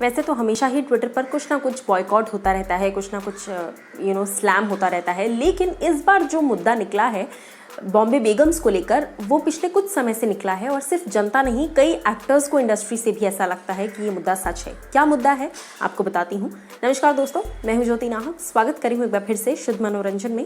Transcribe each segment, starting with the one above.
वैसे तो हमेशा ही ट्विटर पर कुछ ना कुछ बॉयकॉट होता रहता है, कुछ ना कुछ स्लैम होता रहता है, लेकिन इस बार जो मुद्दा निकला है बॉम्बे बेगम्स को लेकर, वो पिछले कुछ समय से निकला है और सिर्फ जनता नहीं, कई एक्टर्स को इंडस्ट्री से भी ऐसा लगता है कि ये मुद्दा सच है। क्या मुद्दा है आपको बताती हूँ। नमस्कार दोस्तों, मैं हूँ ज्योति नाहक, स्वागत करी हूँ एक बार फिर से शुद्ध मनोरंजन में।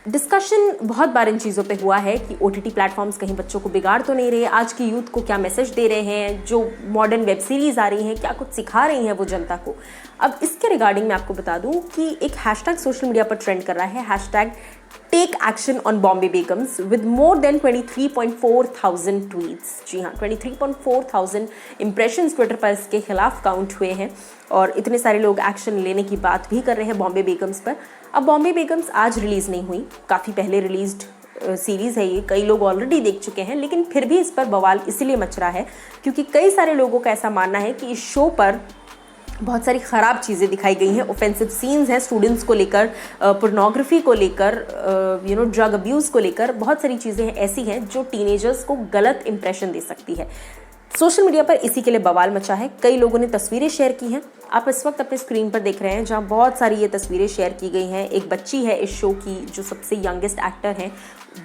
डिस्कशन बहुत बार इन चीज़ों पे हुआ है कि OTT प्लेटफॉर्म्स कहीं बच्चों को बिगाड़ तो नहीं रहे, आज की यूथ को क्या मैसेज दे रहे हैं, जो मॉडर्न वेब सीरीज़ आ रही हैं क्या कुछ सिखा रही हैं वो जनता को। अब इसके रिगार्डिंग मैं आपको बता दूं कि एक हैशटैग सोशल मीडिया पर ट्रेंड कर रहा है, hashtag take action on Bombay Begums with more than 23.4,000 tweets. जी हाँ, 23.4,000 इंप्रेशंस ट्विटर पर इसके खिलाफ काउंट हुए हैं और इतने सारे लोग एक्शन लेने की बात भी कर रहे हैं बॉम्बे बेगम्स पर। अब बॉम्बे बेगम्स आज रिलीज़ नहीं हुई, काफ़ी पहले रिलीज्ड सीरीज़ है ये, कई लोग ऑलरेडी देख चुके हैं, लेकिन फिर भी इस पर बवाल इसलिए मच रहा है क्योंकि कई सारे लोगों का ऐसा मानना है कि इस शो पर बहुत सारी ख़राब चीज़ें दिखाई गई हैं, ऑफेंसिव सीन्स हैं स्टूडेंट्स को लेकर, पोर्नोग्राफी को लेकर, ड्रग अब्यूज़ को लेकर, बहुत सारी चीज़ें ऐसी हैं जो टीनेजर्स को गलत इंप्रेशन दे सकती है। सोशल मीडिया पर इसी के लिए बवाल मचा है, कई लोगों ने तस्वीरें शेयर की हैं, आप इस वक्त अपने स्क्रीन पर देख रहे हैं जहां बहुत सारी ये तस्वीरें शेयर की गई हैं। एक बच्ची है इस शो की जो सबसे यंगेस्ट एक्टर हैं,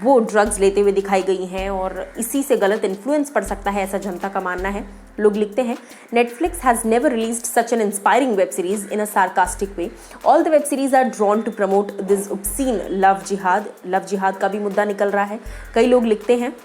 वो ड्रग्स लेते हुए दिखाई गई हैं और इसी से गलत इन्फ्लुएंस पड़ सकता है, ऐसा जनता का मानना है। लोग लिखते हैं, Netflix has never released such an inspiring web series in a sarcastic way, all the web series are drawn to promote this obscene love jihad का भी मुद्दा निकल रहा है। कई लोग लिखते हैं,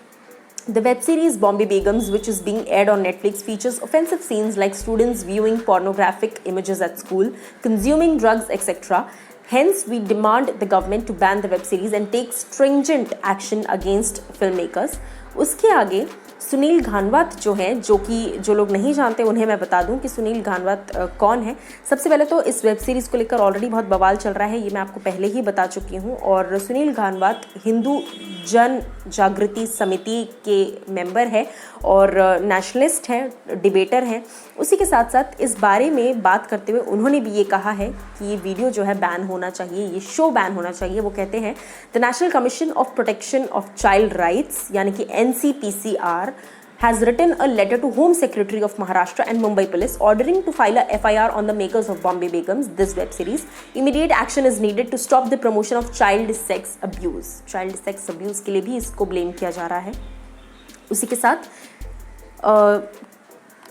the web series Bombay Begums, which is being aired on Netflix, features offensive scenes like students viewing pornographic images at school, consuming drugs, etc. Hence, we demand the government to ban the web series and take stringent action against filmmakers. उसके आगे सुनील घानवात जो लोग नहीं जानते उन्हें मैं बता दूं कि सुनील घानवात कौन है। सबसे पहले तो इस वेब सीरीज़ को लेकर ऑलरेडी बहुत बवाल चल रहा है, ये मैं आपको पहले ही बता चुकी हूँ। और सुनील घानवात हिंदू जन जागृति समिति के मेंबर है और नेशनलिस्ट हैं, डिबेटर हैं। उसी के साथ साथ इस बारे में बात करते हुए उन्होंने भी ये कहा है कि ये वीडियो जो है बैन होना चाहिए, ये शो बैन होना चाहिए। वो कहते हैं, the national commission of protection of child rights यानी कि NCPCR has written a letter to Home Secretary of Maharashtra and Mumbai Police ordering to file a FIR on the makers of Bombay Begums, this web series. Immediate action is needed to stop the promotion of child sex abuse. Child sex abuse के लिए भी इसको blame किया जा रहा है। उसी के साथ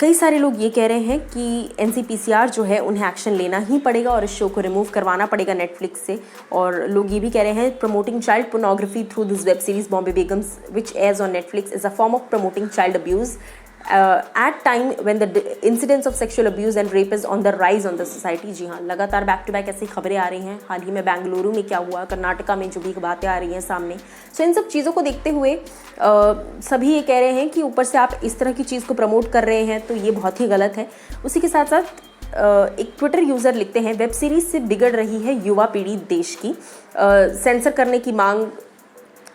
कई सारे लोग ये कह रहे हैं कि NCPCR जो है उन्हें एक्शन लेना ही पड़ेगा और इस शो को रिमूव करवाना पड़ेगा नेटफ्लिक्स से। और लोग ये भी कह रहे हैं, promoting child pornography through this web series Bombay Begums which airs on Netflix is a form of promoting child abuse at time when the incidence of sexual abuse and rape is on the rise on the society। जी हाँ, लगातार back to back ऐसी खबरें आ रही हैं। हाल ही में बेंगलुरु में क्या हुआ, कर्नाटका में जो भी बातें आ रही हैं सामने। सो इन सब चीज़ों को देखते हुए सभी ये कह रहे हैं कि ऊपर से आप इस तरह की चीज़ को प्रमोट कर रहे हैं तो ये बहुत ही गलत है। उसी के साथ साथ एक ट्विटर यूज़र लिखते हैं, वेब सीरीज़ से बिगड़ रही है युवा पीढ़ी देश की, सेंसर करने की मांग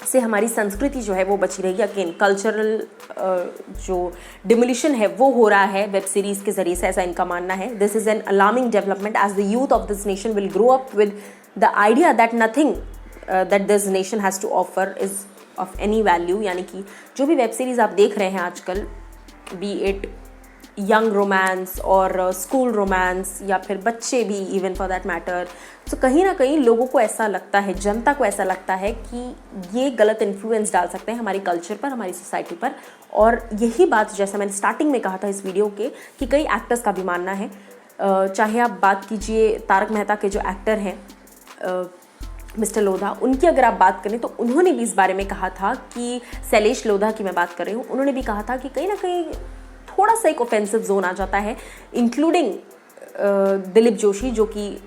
से हमारी संस्कृति जो है वो बची रहेगी। अगेन कल्चरल जो डिमोलिशन है वो हो रहा है वेब सीरीज़ के ज़रिए से, ऐसा इनका मानना है। This is an alarming development as the youth of this nation will grow up with the idea that nothing that this nation has to offer is of any value. यानी कि जो भी वेब सीरीज़ आप देख रहे हैं आजकल, B it young romance और स्कूल रोमांस या फिर बच्चे भी इवन फॉर दैट मैटर, तो कहीं ना कहीं लोगों को ऐसा लगता है, जनता को ऐसा लगता है कि ये गलत इन्फ्लुएंस डाल सकते हैं हमारी कल्चर पर, हमारी सोसाइटी पर। और यही बात जैसा मैंने स्टार्टिंग में कहा था इस वीडियो के कि कई एक्टर्स का भी मानना है। चाहे आप बात कीजिए तारक मेहता के जो एक्टर हैं मिस्टर लोधा, उनकी अगर आप बात करें तो उन्होंने भी इस बारे में कहा था कि शैलेश लोधा की मैं बात कर रही हूँ, उन्होंने भी कहा था कि कहीं ना कहीं थोड़ा सा एक ऑफेंसिव जोन आ जाता है। इंक्लूडिंग दिलीप जोशी जो कि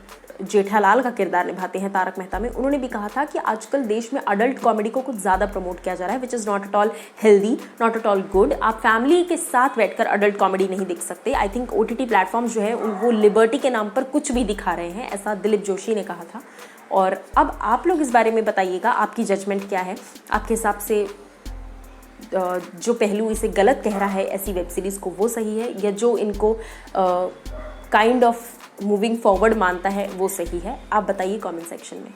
जेठालाल का किरदार निभाते हैं तारक मेहता में, उन्होंने भी कहा था कि आजकल देश में अडल्ट कॉमेडी को कुछ ज़्यादा प्रमोट किया जा रहा है, which is not at all healthy, not at all good. आप फैमिली के साथ बैठकर अडल्ट कॉमेडी नहीं देख सकते। आई थिंक OTT प्लेटफॉर्म्स जो है वो लिबर्टी के नाम पर कुछ भी दिखा रहे हैं, ऐसा दिलीप जोशी ने कहा था। और अब आप लोग इस बारे में बताइएगा, आपकी जजमेंट क्या है? आपके हिसाब से जो पहलू इसे गलत कह रहा है ऐसी वेब सीरीज़ को, वो सही है, या जो इनको काइंड ऑफ मूविंग फॉरवर्ड मानता है वो सही है? आप बताइए कमेंट सेक्शन में।